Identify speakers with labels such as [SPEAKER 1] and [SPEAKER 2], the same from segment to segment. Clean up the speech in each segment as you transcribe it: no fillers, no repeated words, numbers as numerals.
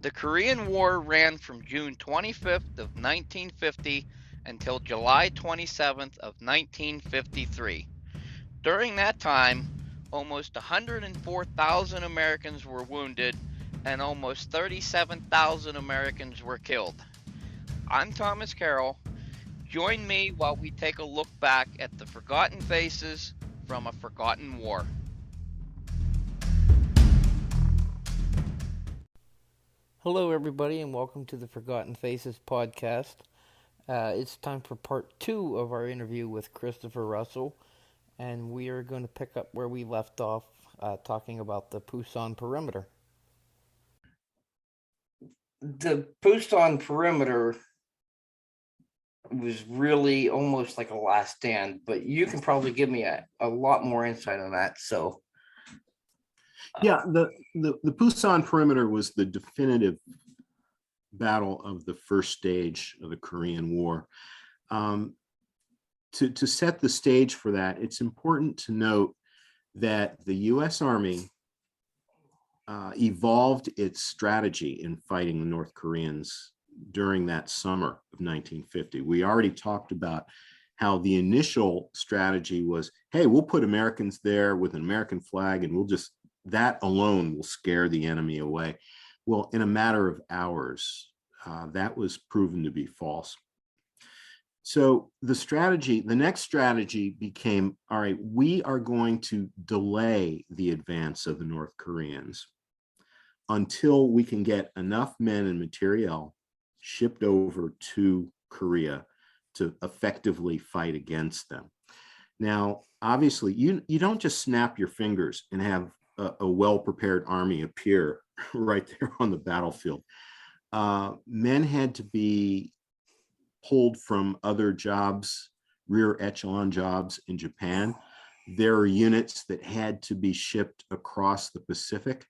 [SPEAKER 1] The Korean War ran from June 25th of 1950 until July 27th of 1953. During that time, almost 104,000 Americans were wounded and almost 37,000 Americans were killed. I'm Thomas Carroll. Join me while we take a look back at the forgotten faces from a forgotten war.
[SPEAKER 2] Hello, everybody, and welcome to the Forgotten Faces podcast. It's time for part 2 of our interview with Christopher Russell, and we are going to pick up where we left off talking about the Pusan perimeter.
[SPEAKER 3] The Pusan perimeter was really almost like a last stand, but you can probably give me a lot more insight on that. So,
[SPEAKER 4] yeah, the Pusan perimeter was the definitive battle of the first stage of the Korean War. To set the stage for that, it's important to note that the U.S. Army evolved its strategy in fighting the North Koreans during that summer of 1950. We already talked about how the initial strategy was, hey, we'll put Americans there with an American flag and that alone will scare the enemy away. Well, in a matter of hours, that was proven to be false. So the next strategy became, all right, we are going to delay the advance of the North Koreans until we can get enough men and materiel shipped over to Korea to effectively fight against them. Now, obviously, you don't just snap your fingers and have a well-prepared army appear right there on the battlefield. Men had to be pulled from other jobs, rear echelon jobs in Japan. There are units that had to be shipped across the Pacific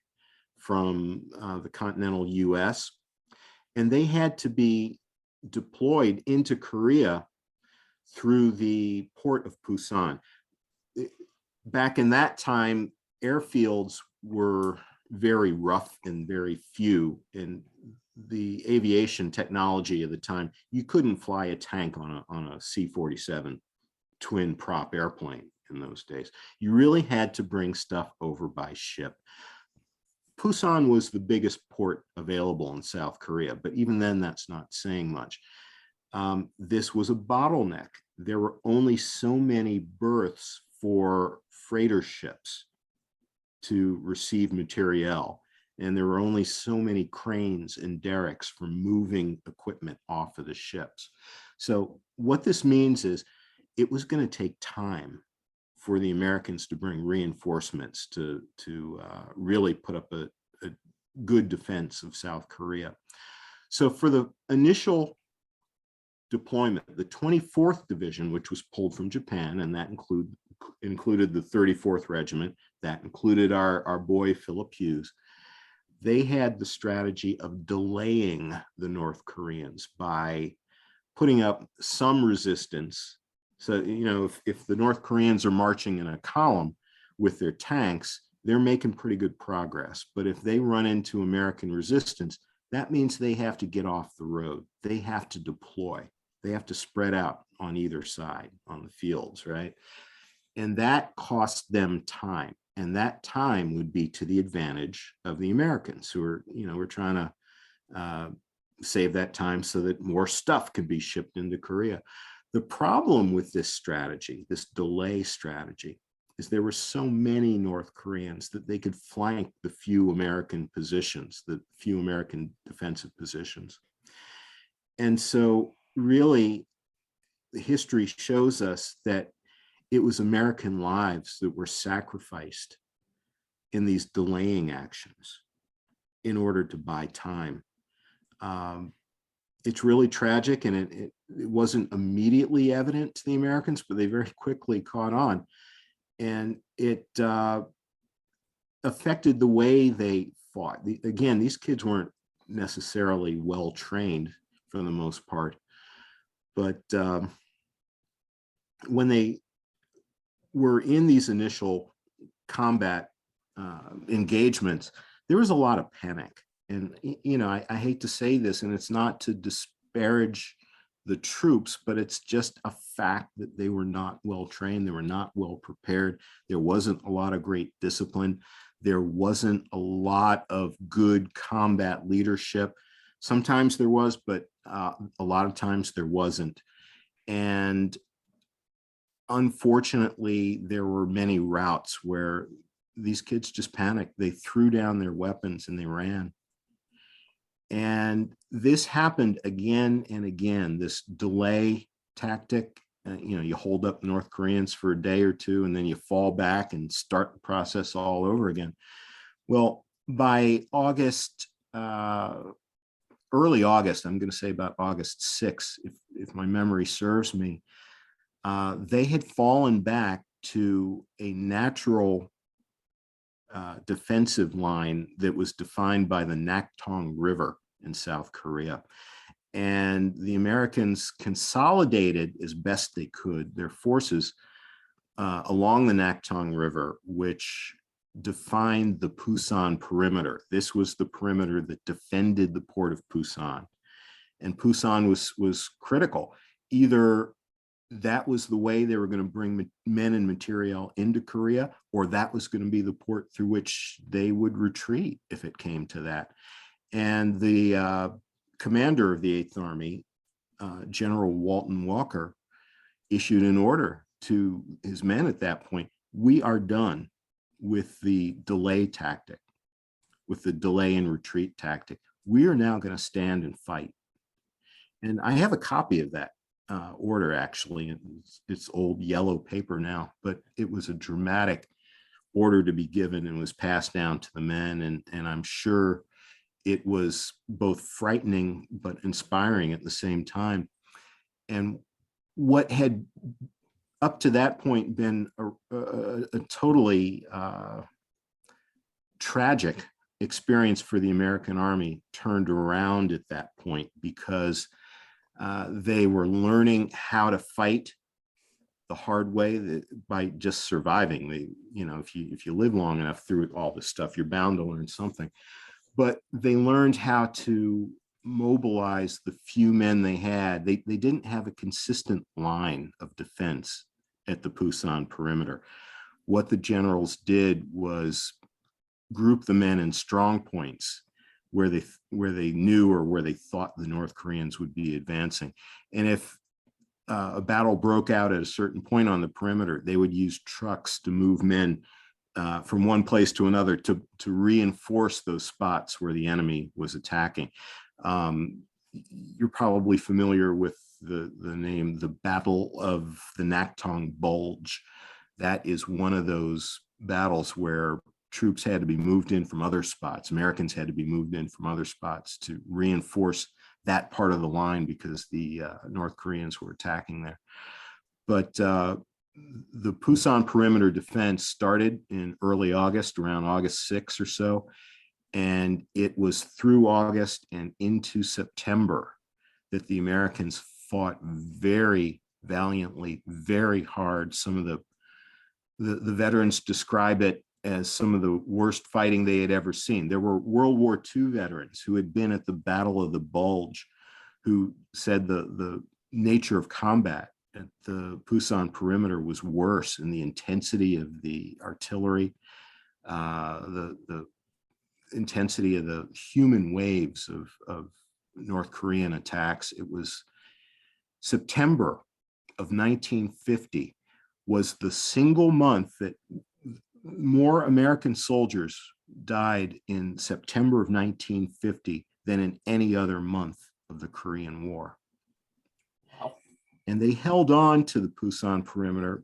[SPEAKER 4] from the continental US, and they had to be deployed into Korea through the port of Pusan. Back in that time, airfields were very rough and very few, and the aviation technology of the time, you couldn't fly a tank on a C-47 twin prop airplane in those days. You really had to bring stuff over by ship. Pusan was the biggest port available in South Korea, but even then that's not saying much. This was a bottleneck. There were only so many berths for freighter ships to receive materiel, and there were only so many cranes and derricks for moving equipment off of the ships. So what this means is it was going to take time for the Americans to bring reinforcements to really put up a good defense of South Korea. So for the initial deployment, the 24th Division, which was pulled from Japan, and that included the 34th Regiment, that included our boy Phillip Hughes, they had the strategy of delaying the North Koreans by putting up some resistance. So, if the North Koreans are marching in a column with their tanks, they're making pretty good progress. But if they run into American resistance, that means they have to get off the road. They have to deploy. They have to spread out on either side on the fields, right? And that costs them time. And that time would be to the advantage of the Americans who are, we're trying to save that time so that more stuff can be shipped into Korea. The problem with this strategy, this delay strategy, is there were so many North Koreans that they could flank the few American positions, the few American defensive positions. And so really, history shows us that it was American lives that were sacrificed in these delaying actions in order to buy time. It's really tragic, and it wasn't immediately evident to the Americans, but they very quickly caught on. And it affected the way they fought. Again, these kids weren't necessarily well trained for the most part, but when they were in these initial combat engagements, there was a lot of panic. And, I hate to say this, and it's not to disparage the troops, but it's just a fact that they were not well trained. They were not well prepared. There wasn't a lot of great discipline. There wasn't a lot of good combat leadership. Sometimes there was, but a lot of times there wasn't. And unfortunately, there were many routes where these kids just panicked. They threw down their weapons and they ran. And this happened again and again, this delay tactic. You hold up North Koreans for a day or two, and then you fall back and start the process all over again. Well, by August, early August, I'm going to say about August 6th, if my memory serves me, they had fallen back to a natural defensive line that was defined by the Naktong River in South Korea. And the Americans consolidated as best they could their forces along the Naktong River, which defined the Pusan perimeter. This was the perimeter that defended the port of Pusan. And Pusan was critical. Either that was the way they were going to bring men and material into Korea, or that was going to be the port through which they would retreat if it came to that. And the commander of the 8th Army, General Walton Walker, issued an order to his men at that point: we are done with the delay tactic, with the delay and retreat tactic. We are now going to stand and fight. And I have a copy of that order, actually. It's old yellow paper now, but it was a dramatic order to be given and was passed down to the men. And I'm sure it was both frightening but inspiring at the same time. And what had up to that point been a totally tragic experience for the American Army turned around at that point, because they were learning how to fight the hard way by just surviving. If you live long enough through all this stuff, you're bound to learn something. But they learned how to mobilize the few men they had. They didn't have a consistent line of defense at the Pusan perimeter. What the generals did was group the men in strong points where they knew or where they thought the North Koreans would be advancing. And if a battle broke out at a certain point on the perimeter, they would use trucks to move men from one place to another to reinforce those spots where the enemy was attacking. You're probably familiar with the name, the Battle of the Naktong Bulge. That is one of those battles where troops had to be moved in from other spots. Americans had to be moved in from other spots to reinforce that part of the line, because the North Koreans were attacking there. But the Pusan perimeter defense started in early August, around August 6th or so. And it was through August and into September that the Americans fought very valiantly, very hard. Some of the veterans describe it as some of the worst fighting they had ever seen. There were World War II veterans who had been at the Battle of the Bulge who said the nature of combat at the Pusan perimeter was worse, and the intensity of the artillery, the intensity of the human waves of North Korean attacks. It was September of 1950 was the single month that more American soldiers died in September of 1950 than in any other month of the Korean War.
[SPEAKER 3] Wow.
[SPEAKER 4] And they held on to the Pusan perimeter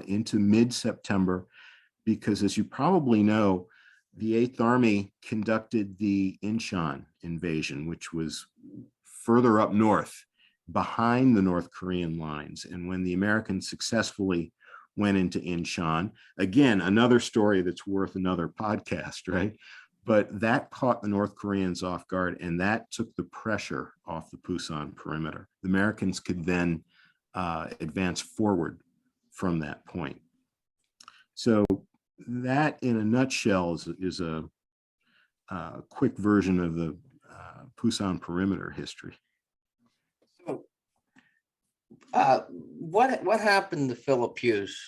[SPEAKER 4] into mid-September because, as you probably know, the 8th Army conducted the Incheon invasion, which was further up north behind the North Korean lines. And when the Americans successfully went into Incheon, again, another story that's worth another podcast, right? But that caught the North Koreans off guard, and that took the pressure off the Pusan perimeter. The Americans could then advance forward from that point. So that, in a nutshell, is a quick version of the Pusan perimeter history.
[SPEAKER 3] So, what happened to Phillip Hughes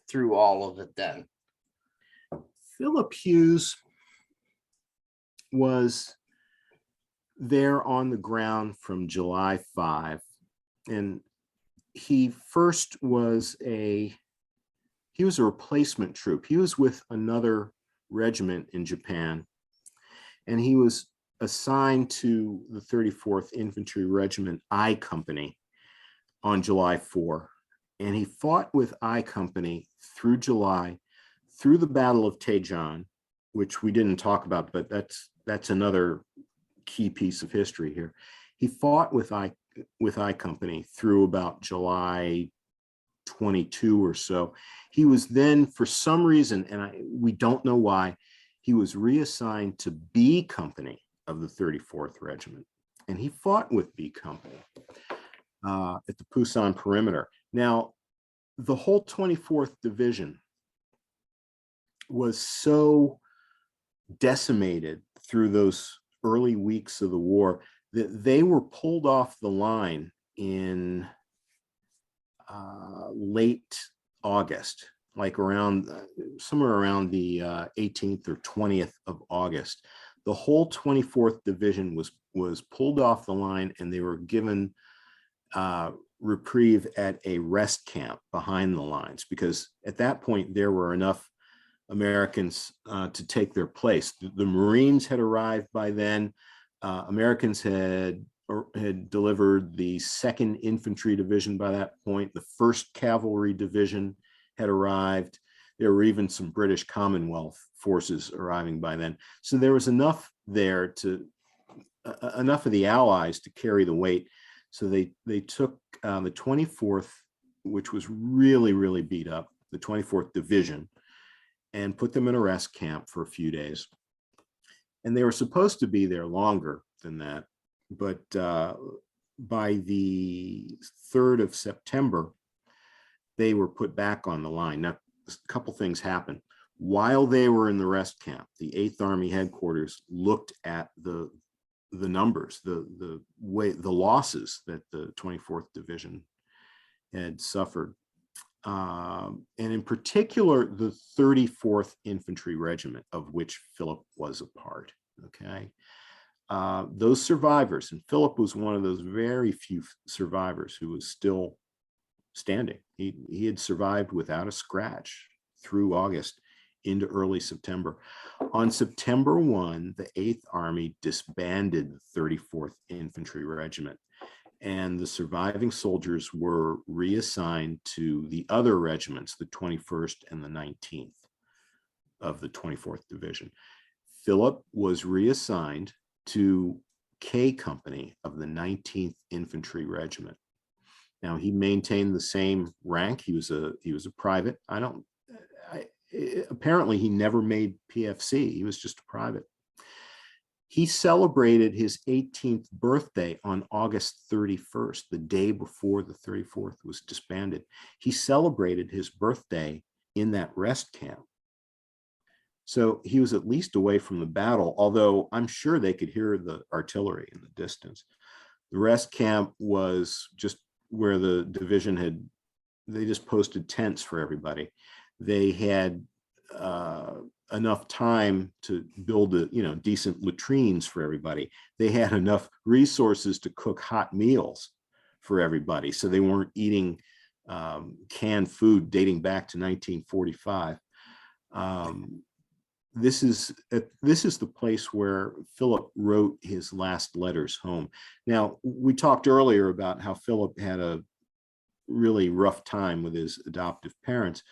[SPEAKER 3] through all of it then?
[SPEAKER 4] Phillip Hughes was there on the ground from July 5, and he first was a replacement troop. He was with another regiment in Japan, and he was assigned to the 34th Infantry Regiment I Company on July 4, and he fought with I Company through July, through the Battle of Taejon, which we didn't talk about, but that's another key piece of history here. He fought with I Company through about July 22 or so. He was then, for some reason, and we don't know why, he was reassigned to B Company of the 34th Regiment, and he fought with B Company at the Pusan perimeter. Now, the whole 24th Division was so decimated through those early weeks of the war that they were pulled off the line in late August, like around somewhere around the 18th or 20th of August. The whole 24th Division was pulled off the line, and they were given reprieve at a rest camp behind the lines, because at that point there were enough Americans to take their place. The Marines had arrived by then. Americans had delivered the 2nd Infantry Division by that point. The 1st Cavalry Division had arrived. There were even some British Commonwealth forces arriving by then. So there was enough there enough of the Allies to carry the weight. So they took the 24th, which was really, really beat up, the 24th Division, and put them in a rest camp for a few days. And they were supposed to be there longer than that. But by the 3rd of September, they were put back on the line. Now, a couple things happened. While they were in the rest camp, the 8th Army headquarters looked at the numbers, the losses that the 24th Division had suffered. And in particular, the 34th Infantry Regiment, of which Philip was a part, okay? Those survivors, and Philip was one of those very few survivors who was still standing. He had survived without a scratch through August into early September. On September 1, the 8th Army disbanded the 34th Infantry Regiment, and the surviving soldiers were reassigned to the other regiments, the 21st and the 19th of the 24th Division. Philip was reassigned to K Company of the 19th Infantry Regiment. Now, he maintained the same rank. He was a private. Apparently he never made PFC. He was just a private. He celebrated his 18th birthday on August 31st, the day before the 34th was disbanded. He celebrated his birthday in that rest camp. So he was at least away from the battle, although I'm sure they could hear the artillery in the distance. The rest camp was just where the division they just posted tents for everybody. They had enough time to build decent latrines for everybody. They had enough resources to cook hot meals for everybody, so they weren't eating canned food dating back to 1945. This is the place where Philip wrote his last letters home. Now, we talked earlier about how Philip had a really rough time with his adoptive parents.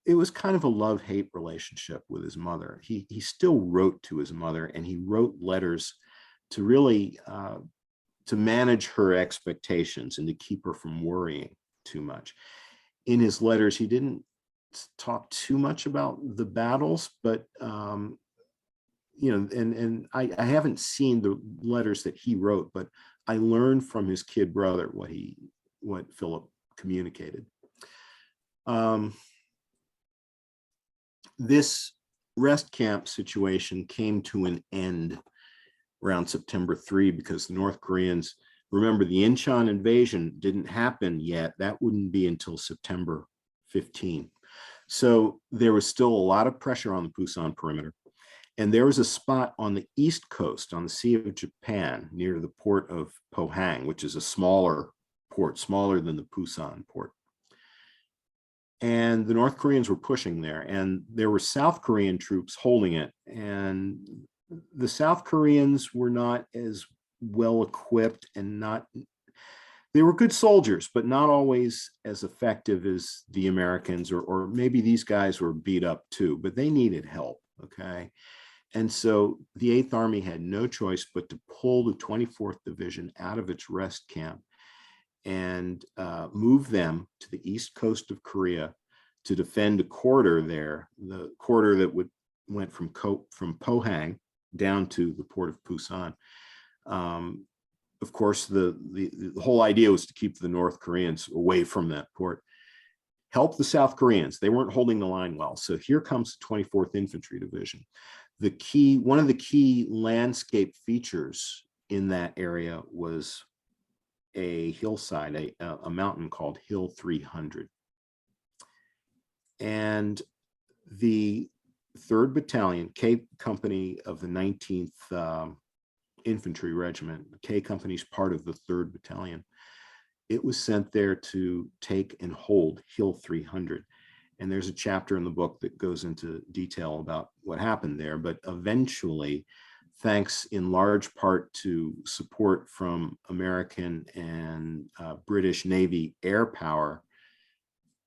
[SPEAKER 4] It was kind of a love-hate relationship with his mother. He still wrote to his mother, and he wrote letters to really to manage her expectations and to keep her from worrying too much. In his letters, he didn't talk too much about the battles, but and I haven't seen the letters that he wrote, but I learned from his kid brother what Philip communicated. This rest camp situation came to an end around September 3 because the North Koreans, remember, the Incheon invasion didn't happen yet. That wouldn't be until September 15. So there was still a lot of pressure on the Pusan perimeter. And there was a spot on the east coast, on the Sea of Japan, near the port of Pohang, which is a smaller port, smaller than the Pusan port. And the North Koreans were pushing there, and there were South Korean troops holding it. And the South Koreans were not as well equipped and they were good soldiers, but not always as effective as the Americans, or maybe these guys were beat up too, but they needed help, okay? And so the 8th Army had no choice but to pull the 24th Division out of its rest camp and move them to the east coast of Korea to defend a corridor there, the corridor that went from Pohang down to the port of Pusan. Of course, the whole idea was to keep the North Koreans away from that port. Help the South Koreans. They weren't holding the line well. So here comes the 24th Infantry Division. One of the key landscape features in that area was a hillside, a mountain called Hill 300. And the 3rd Battalion, K Company of the 19th Infantry Regiment, K Company is part of the 3rd Battalion. It was sent there to take and hold Hill 300. And there's a chapter in the book that goes into detail about what happened there. But eventually, thanks in large part to support from American and British Navy air power,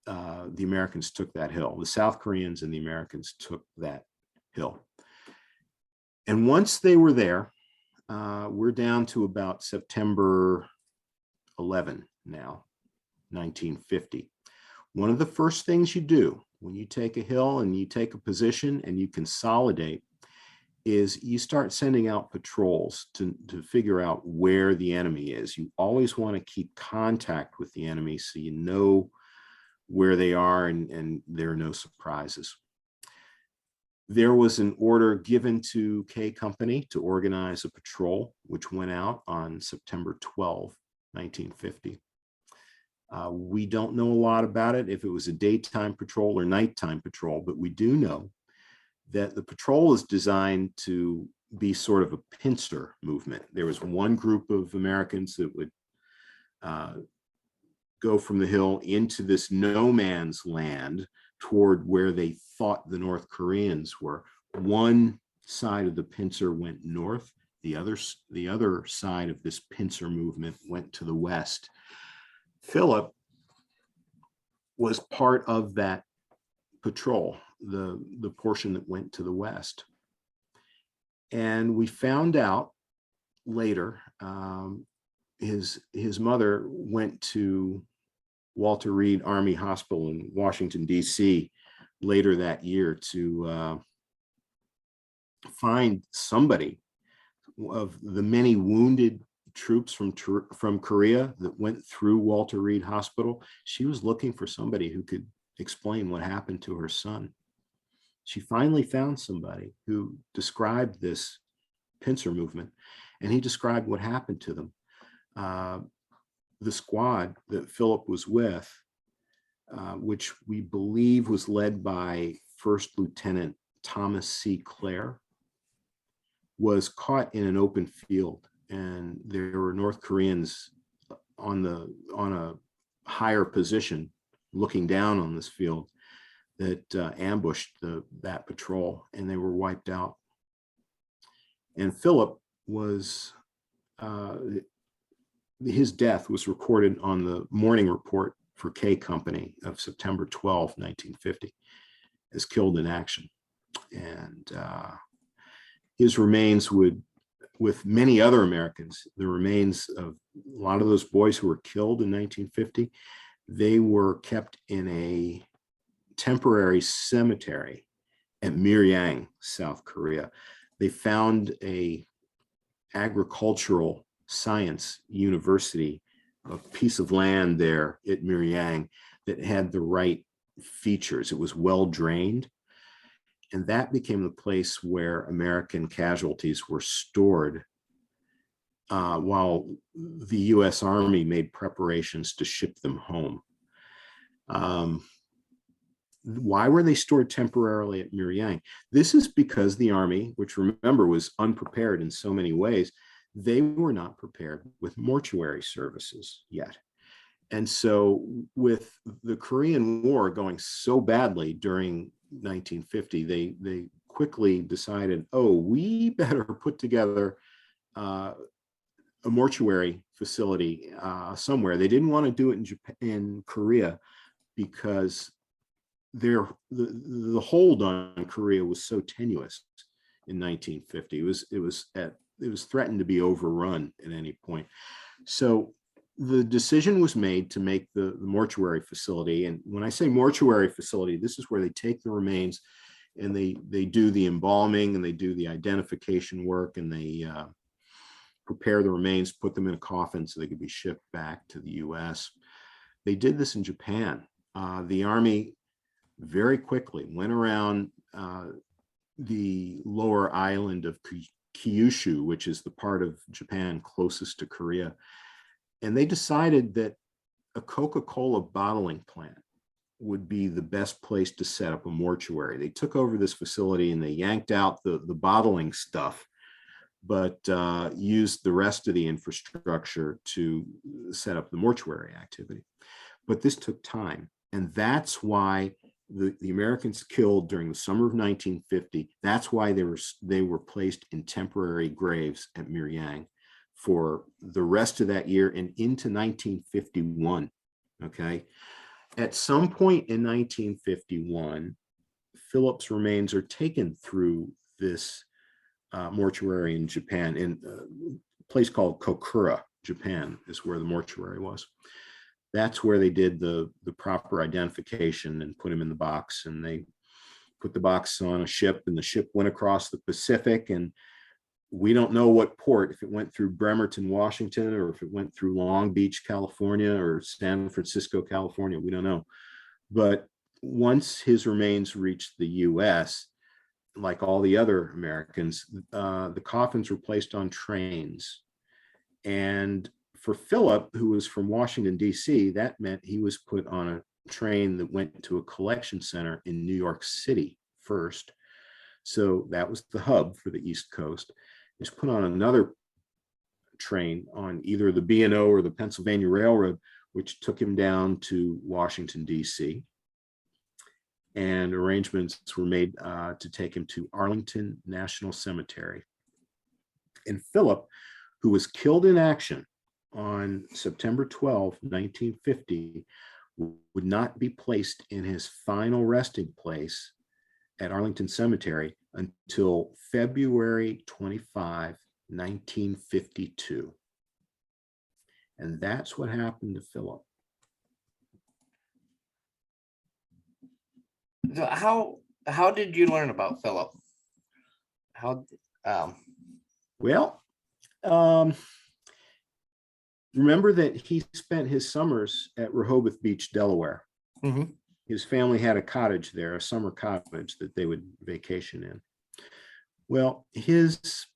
[SPEAKER 4] the Americans took that hill. The South Koreans and the Americans took that hill. And once they were there, we're down to about September 11 now, 1950. One of the first things you do when you take a hill and you take a position and you consolidate is you start sending out patrols to figure out where the enemy is. You always want to keep contact with the enemy so you know where they are and there are no surprises. There was an order given to K Company to organize a patrol, which went out on September 12, 1950. We don't know a lot about it, if it was a daytime patrol or nighttime patrol, but we do know that the patrol is designed to be sort of a pincer movement. There was one group of Americans that would go from the hill into this no man's land toward where they thought the North Koreans were. One side of the pincer went north, the other side of this pincer movement went to the west. Phillip was part of that patrol, the portion that went to the west. And we found out later, his mother went to Walter Reed Army Hospital in Washington, D.C. later that year to find somebody of the many wounded troops from Korea that went through Walter Reed Hospital. She was looking for somebody who could explain what happened to her son. She finally found somebody who described this pincer movement, and he described what happened to them. The squad that Phillip was with, which we believe was led by First Lieutenant Thomas C. Clare, was caught in an open field, and there were North Koreans on a higher position looking down on this field that ambushed that patrol, and they were wiped out. And Phillip was, his death was recorded on the morning report for K Company of September 12, 1950, as killed in action. And his remains would, with many other Americans, the remains of a lot of those boys who were killed in 1950, they were kept in a temporary cemetery at Miryang, South Korea. They found a agricultural science university, a piece of land there at Miryang that had the right features. It was well drained. And that became the place where American casualties were stored while the U.S. Army made preparations to ship them home. Why were they stored temporarily at Miryang? This is because the Army, which remember was unprepared in so many ways, they were not prepared with mortuary services yet. And so with the Korean War going so badly during 1950, they quickly decided, oh, we better put together a mortuary facility somewhere. They didn't want to do it in Japan, in Korea, because the hold on Korea was so tenuous in 1950. It was threatened to be overrun at any point. So the decision was made to make the mortuary facility. And when I say mortuary facility, this is where they take the remains and they do the embalming and they do the identification work, and they prepare the remains, put them in a coffin so they could be shipped back to the US. They did this in Japan. The Army very quickly went around the lower island of Kyushu, which is the part of Japan closest to Korea. And they decided that a Coca-Cola bottling plant would be the best place to set up a mortuary. They took over this facility and they yanked out the bottling stuff, but used the rest of the infrastructure to set up the mortuary activity. But this took time. And that's why the Americans killed during the summer of 1950, that's why they were placed in temporary graves at Miryang for the rest of that year and into 1951, okay? At some point in 1951, Philip's remains are taken through this mortuary in Japan, in a place called Kokura, Japan, is where the mortuary was. That's where they did the proper identification and put him in the box. And they put the box on a ship, and the ship went across the Pacific. And we don't know what port, if it went through Bremerton, Washington, or if it went through Long Beach, California, or San Francisco, California. We don't know. But once his remains reached the US, like all the other Americans, the coffins were placed on trains. And for Philip, who was from Washington, D.C., that meant he was put on a train that went to a collection center in New York City first. So that was the hub for the East Coast. He was put on another train on either the B&O or the Pennsylvania Railroad, which took him down to Washington, D.C. And arrangements were made to take him to Arlington National Cemetery. And Philip, who was killed in action on September 12, 1950, would not be placed in his final resting place at Arlington Cemetery until February 25, 1952. And that's what happened to Philip.
[SPEAKER 3] So how did you learn about Philip?
[SPEAKER 4] Well, remember that he spent his summers at Rehoboth Beach, Delaware.
[SPEAKER 3] Mm-hmm.
[SPEAKER 4] His family had a cottage there, a summer cottage that they would vacation in. Well, his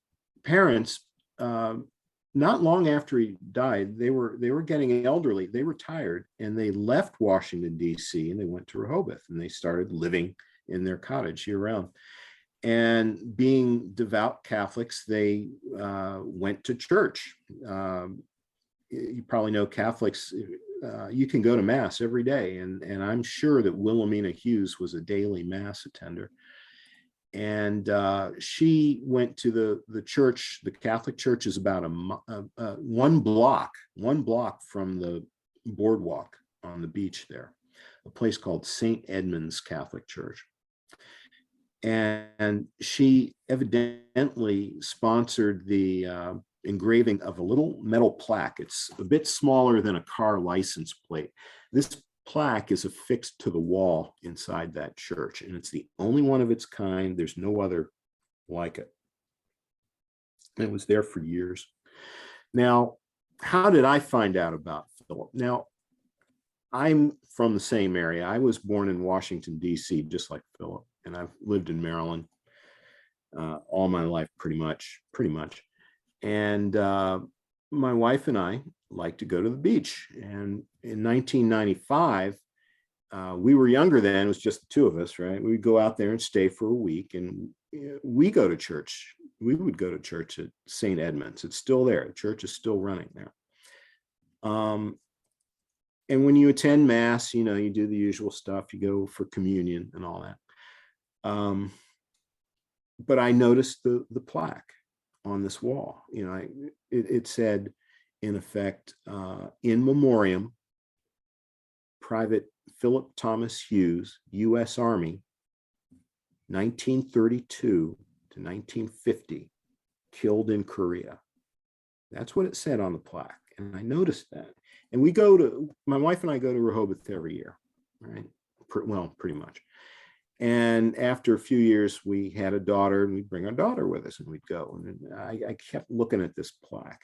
[SPEAKER 4] parents, not long after he died, they were getting elderly. They retired and they left Washington, D.C. and they went to Rehoboth and they started living in their cottage year round. And being devout Catholics, they went to church. You probably know Catholics, you can go to Mass every day. And I'm sure that Wilhelmina Hughes was a daily Mass attender. And she went to the church. The Catholic church is about one block from the boardwalk on the beach there, a place called St. Edmund's Catholic Church. And she evidently sponsored the engraving of a little metal plaque. It's a bit smaller than a car license plate. This plaque is affixed to the wall inside that church, and it's the only one of its kind. There's no other like it. And it was there for years. Now, how did I find out about Philip? Now, I'm from the same area. I was born in Washington, D.C., just like Philip, and and I've lived in Maryland all my life, pretty much. And my wife and I like to go to the beach. And in 1995, we were younger then, it was just the two of us, right? We'd go out there and stay for a week, and we go to church. We would go to church at St. Edmund's. It's still there. The church is still running there. And when you attend Mass, you know, you do the usual stuff. You go for communion and all that. But I noticed the plaque on this wall. You know, it said, in effect, in memoriam, Private Philip Thomas Hughes, U.S. Army, 1932 to 1950, killed in Korea. That's what it said on the plaque. And I noticed that. And my wife and I go to Rehoboth every year, right? Well, pretty much. And after a few years, we had a daughter, and we'd bring our daughter with us, and we'd go. And I kept looking at this plaque.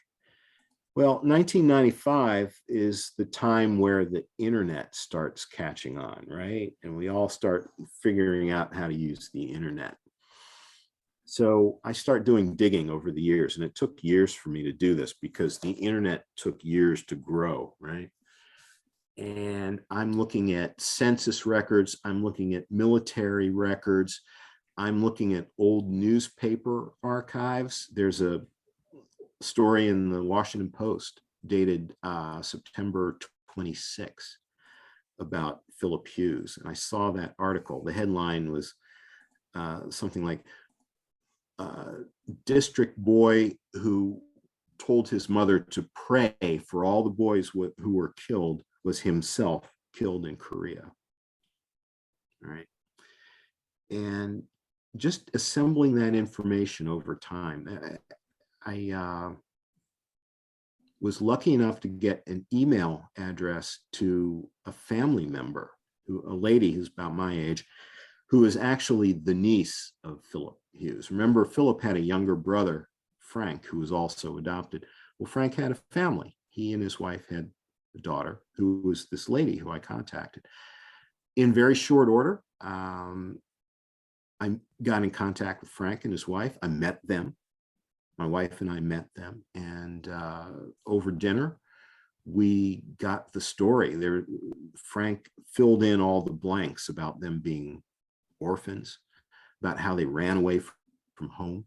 [SPEAKER 4] Well, 1995 is the time where the internet starts catching on, right? And we all start figuring out how to use the internet. So I start doing digging over the years, and it took years for me to do this because the internet took years to grow, right? And I'm looking at census records, I'm looking at military records, I'm looking at old newspaper archives. There's a story in the Washington Post dated September 26 about Phillip Hughes. And I saw that article. The headline was something like, district boy who told his mother to pray for all the boys who were killed was himself killed in Korea. All right. And just assembling that information over time, I was lucky enough to get an email address to a family member, a lady who's about my age, who is actually the niece of Phillip Hughes. Remember, Phillip had a younger brother, Frank, who was also adopted. Well, Frank had a family. He and his wife had a daughter who was this lady who I contacted. In very short order, I got in contact with Frank and his wife. I met them. My wife and I met them, and over dinner, we got the story. Frank filled in all the blanks about them being orphans, about how they ran away from home,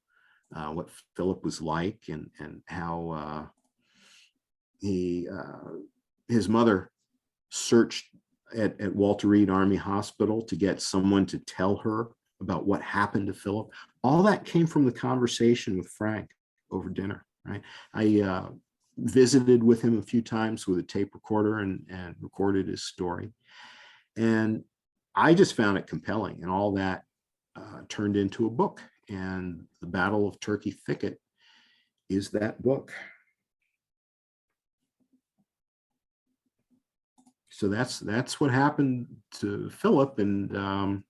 [SPEAKER 4] what Phillip was like, and how his mother searched at Walter Reed Army Hospital to get someone to tell her about what happened to Phillip. All that came from the conversation with Frank over dinner, right? I visited with him a few times with a tape recorder and recorded his story. And I just found it compelling, and all that turned into a book. And The Battle of Turkey Thicket is that book. So that's what happened to Phillip, and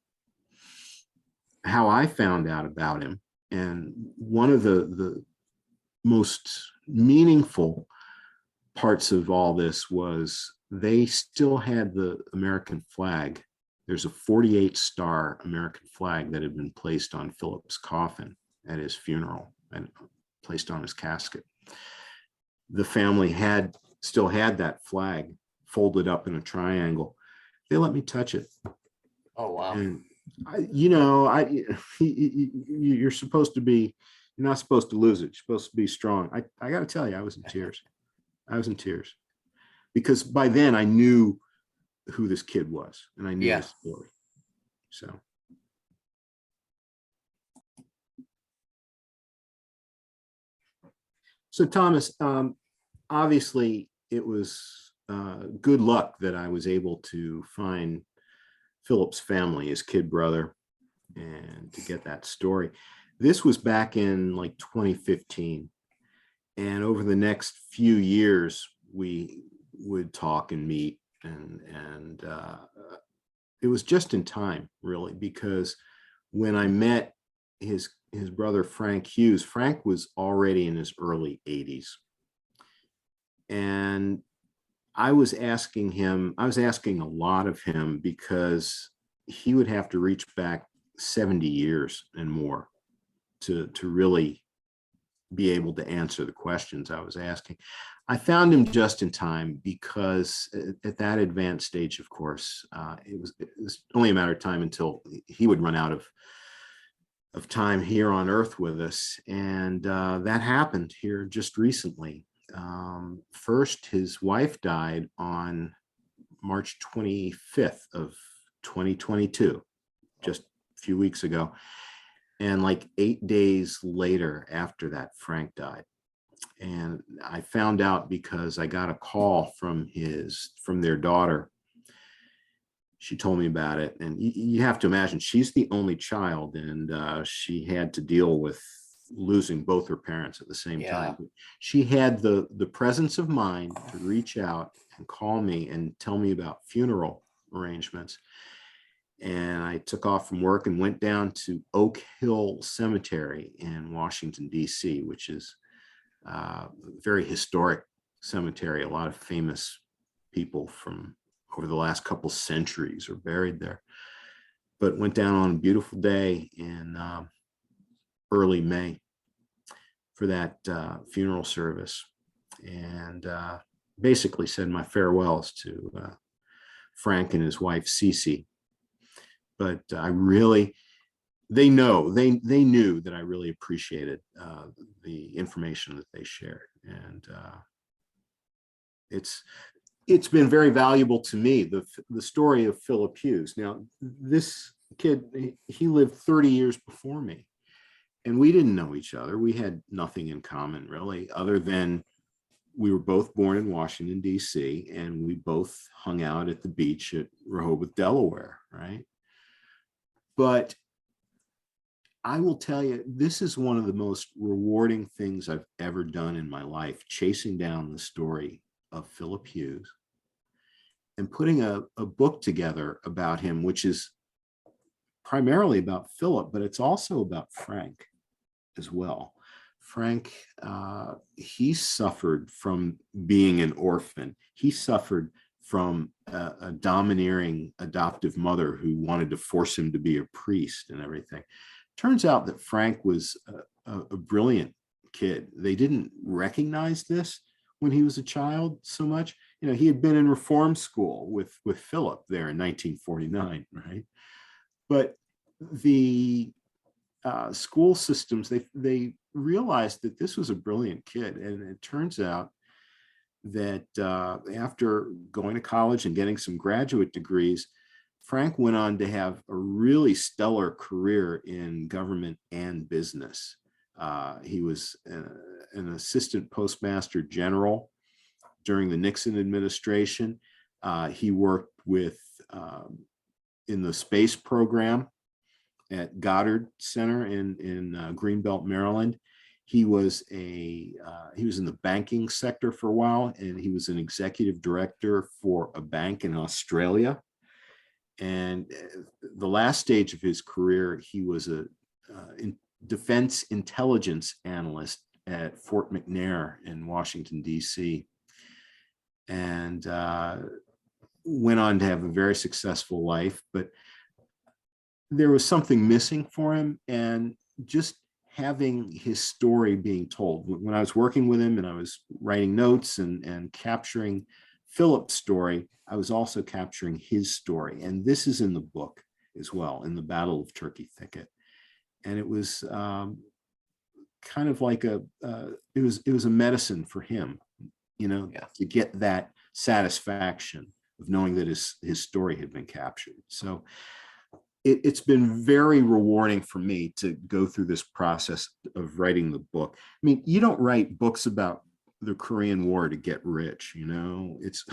[SPEAKER 4] how I found out about him. And one of the most meaningful parts of all this was they still had the American flag. There's a 48-star American flag that had been placed on Phillip's coffin at his funeral and placed on his casket. The family still had that flag folded up in a triangle. They let me touch it.
[SPEAKER 3] Oh, wow.
[SPEAKER 4] And you're supposed to be, you're not supposed to lose it. You're supposed to be strong. I got to tell you, I was in tears. I was in tears because by then I knew who this kid was, and I knew his story. So Thomas, obviously it was good luck that I was able to find Phillip's family, his kid brother, and to get that story. This was back in like 2015. And over the next few years, we would talk and meet, and it was just in time, really, because when I met his brother, Frank Hughes, Frank was already in his early 80s. And I was asking a lot of him, because he would have to reach back 70 years and more to really be able to answer the questions I was asking. I found him just in time because at that advanced stage, of course, it was only a matter of time until he would run out of time here on Earth with us. And that happened here just recently. First, his wife died on March 25th of 2022, just a few weeks ago. And like 8 days later after that, Frank died. And I found out because I got a call from their daughter. She told me about it. And you have to imagine, she's the only child, and she had to deal with losing both her parents at the same time. She had the presence of mind to reach out and call me and tell me about funeral arrangements. And I took off from work and went down to Oak Hill Cemetery in Washington, D.C., which is a very historic cemetery. A lot of famous people from over the last couple centuries are buried there. But went down on a beautiful day in early May for that funeral service, and basically said my farewells to Frank and his wife, Cece. But they knew that I really appreciated the information that they shared. And it's been very valuable to me, the story of Phillip Hughes. Now, this kid, he lived 30 years before me, and we didn't know each other. We had nothing in common, really, other than we were both born in Washington, D.C., and we both hung out at the beach at Rehoboth, Delaware, right? But I will tell you, this is one of the most rewarding things I've ever done in my life, chasing down the story of Phillip Hughes and putting a book together about him, which is primarily about Phillip, but it's also about Frank as well. Frank, he suffered from being an orphan. He suffered from a domineering adoptive mother who wanted to force him to be a priest and everything. Turns out that Frank was a brilliant kid. They didn't recognize this when he was a child so much. You know, he had been in reform school with Phillip there in 1949, right? But the school systems, they realized that this was a brilliant kid. And it turns out that after going to college and getting some graduate degrees, Frank went on to have a really stellar career in government and business. He was an assistant postmaster general during the Nixon administration. He worked in the space program at Goddard Center in Greenbelt, Maryland. He was in the banking sector for a while, and he was an executive director for a bank in Australia. And the last stage of his career, he was a defense intelligence analyst at Fort McNair in Washington, D.C., and went on to have a very successful life. But there was something missing for him, and just having his story being told. When I was working with him and I was writing notes and capturing Philip's story, I was also capturing his story. And this is in the book as well, in the Battle of Turkey Thicket. And it was kind of like it was a medicine for him, you know, to get that satisfaction of knowing that his story had been captured. So it's been very rewarding for me to go through this process of writing the book. I mean, you don't write books about the Korean War to get rich, you know. It's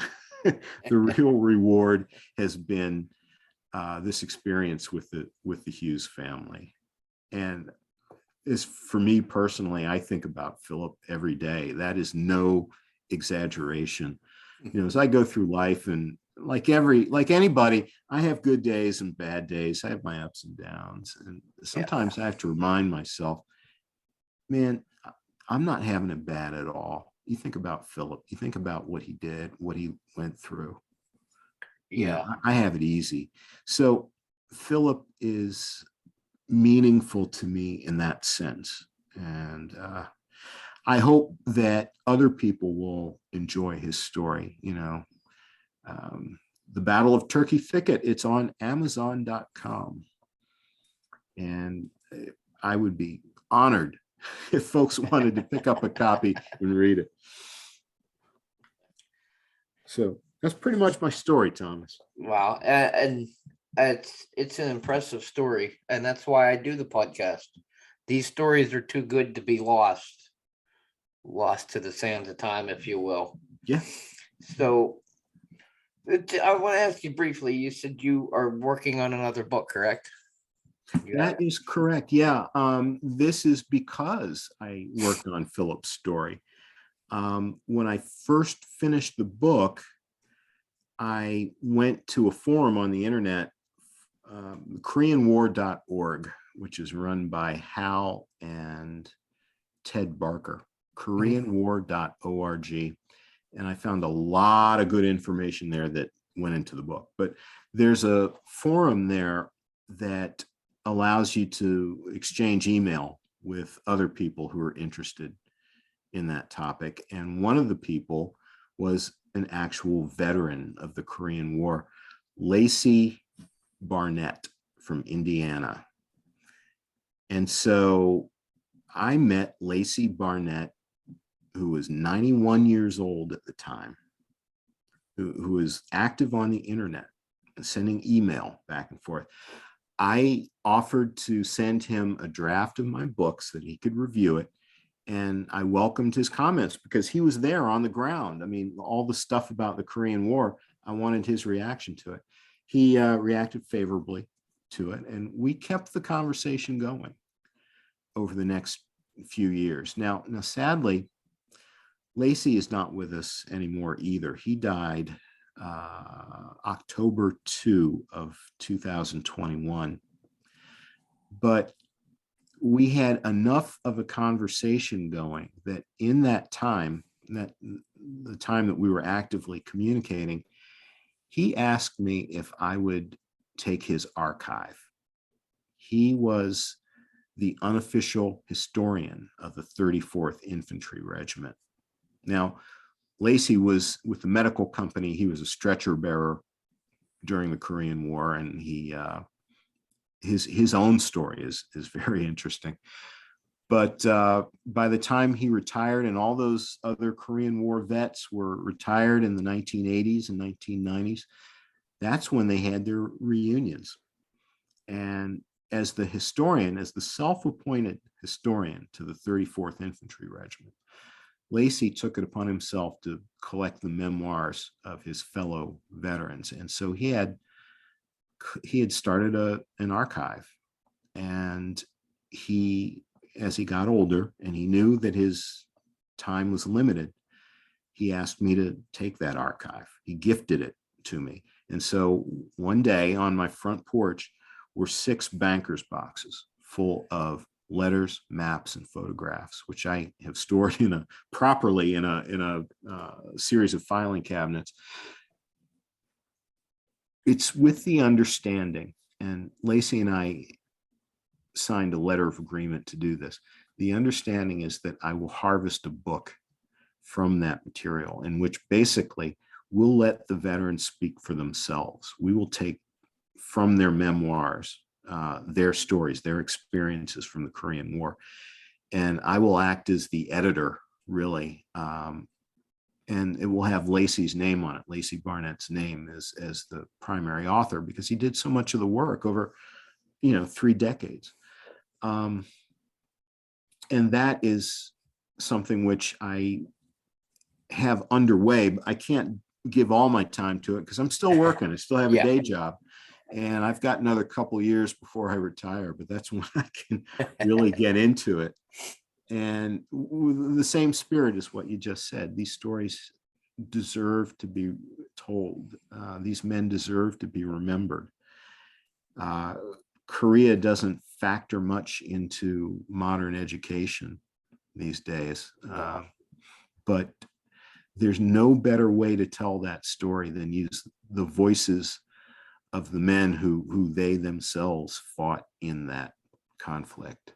[SPEAKER 4] the real reward has been this experience with the Hughes family. And as for me personally, I think about Phillip every day. That is no exaggeration. You know, as I go through life, and like anybody, I have good days and bad days. I have my ups and downs. And sometimes I have to remind myself, man, I'm not having it bad at all. You think about Phillip, you think about what he did, what he went through. Yeah, I have it easy. So Phillip is meaningful to me in that sense. And I hope that other people will enjoy his story. The Battle of Turkey Thicket, it's on Amazon.com. And I would be honored if folks wanted to pick up a copy and read it. So that's pretty much my story, Thomas.
[SPEAKER 3] Wow. And it's an impressive story. And that's why I do the podcast. These stories are too good to be lost to the sands of time, if you will.
[SPEAKER 4] Yeah.
[SPEAKER 3] So I want to ask you briefly, you said you are working on another book, correct?
[SPEAKER 4] That is correct. Yeah. This is because I worked on Philip's story. When I first finished the book, I went to a forum on the internet, KoreanWar.org, which is run by Hal and Ted Barker, KoreanWar.org. And I found a lot of good information there that went into the book. But there's a forum there that allows you to exchange email with other people who are interested in that topic. And one of the people was an actual veteran of the Korean War, Lacey Barnett from Indiana. And so I met Lacey Barnett, who was 91 years old at the time, who was active on the internet and sending email back and forth. I offered to send him a draft of my book so that he could review it. And I welcomed his comments because he was there on the ground. I mean, all the stuff about the Korean War, I wanted his reaction to it. He reacted favorably to it, and we kept the conversation going over the next few years. Now, sadly, Lacey is not with us anymore either. He died October 2 of 2021. But we had enough of a conversation going that in that time, that the time that we were actively communicating, he asked me if I would take his archive. He was the unofficial historian of the 34th Infantry Regiment. Now, Lacey was with the medical company. He was a stretcher bearer during the Korean War, and his own story is very interesting. But by the time he retired, and all those other Korean War vets were retired in the 1980s and 1990s, that's when they had their reunions. And as the historian, as the self-appointed historian to the 34th Infantry Regiment, Lacey took it upon himself to collect the memoirs of his fellow veterans. And so he had started an archive. And as he got older and he knew that his time was limited, he asked me to take that archive. He gifted it to me. And so one day on my front porch were 6 banker's boxes full of letters, maps, and photographs, which I have stored properly in a series of filing cabinets. It's with the understanding, and Lacey and I signed a letter of agreement to do this. The understanding is that I will harvest a book from that material, in which basically we'll let the veterans speak for themselves. We will take from their memoirs, their stories, their experiences from the Korean War. And I will act as the editor, really. And it will have Lacey's name on it, Lacey Barnett's name as the primary author, because he did so much of the work over, 3 decades. And that is something which I have underway, but I can't give all my time to it because I'm still working. I still have a day job. And I've got another couple of years before I retire, but that's when I can really get into it. And the same spirit is what you just said. These stories deserve to be told. These men deserve to be remembered. Korea doesn't factor much into modern education these days. But there's no better way to tell that story than use the voices of the men who they themselves fought in that conflict.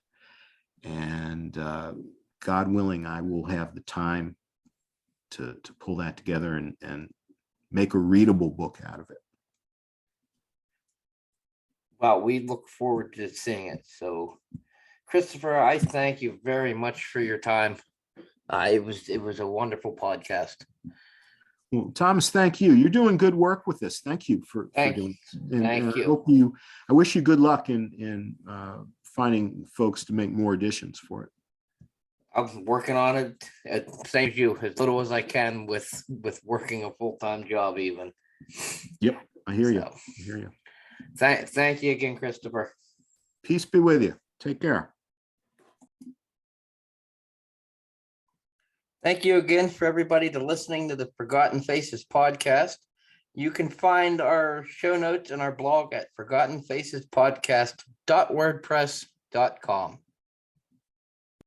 [SPEAKER 4] And God willing, I will have the time to pull that together and make a readable book out of it.
[SPEAKER 3] Well, we look forward to seeing it. So, Christopher, I thank you very much for your time. It was a wonderful podcast.
[SPEAKER 4] Well, Thomas, thank you. You're doing good work with this. Thank you for doing this. And
[SPEAKER 3] Thank
[SPEAKER 4] I I wish you good luck in finding folks to make more editions for it.
[SPEAKER 3] I'm working on it. Same as you, as little as I can with working a full-time job even.
[SPEAKER 4] Yep, I hear you.
[SPEAKER 3] So,
[SPEAKER 4] I hear you.
[SPEAKER 3] Thank you again, Christopher.
[SPEAKER 4] Peace be with you. Take care.
[SPEAKER 3] Thank you again for everybody to listening to the Forgotten Faces podcast. You can find our show notes and our blog at forgottenfacespodcast.wordpress.com.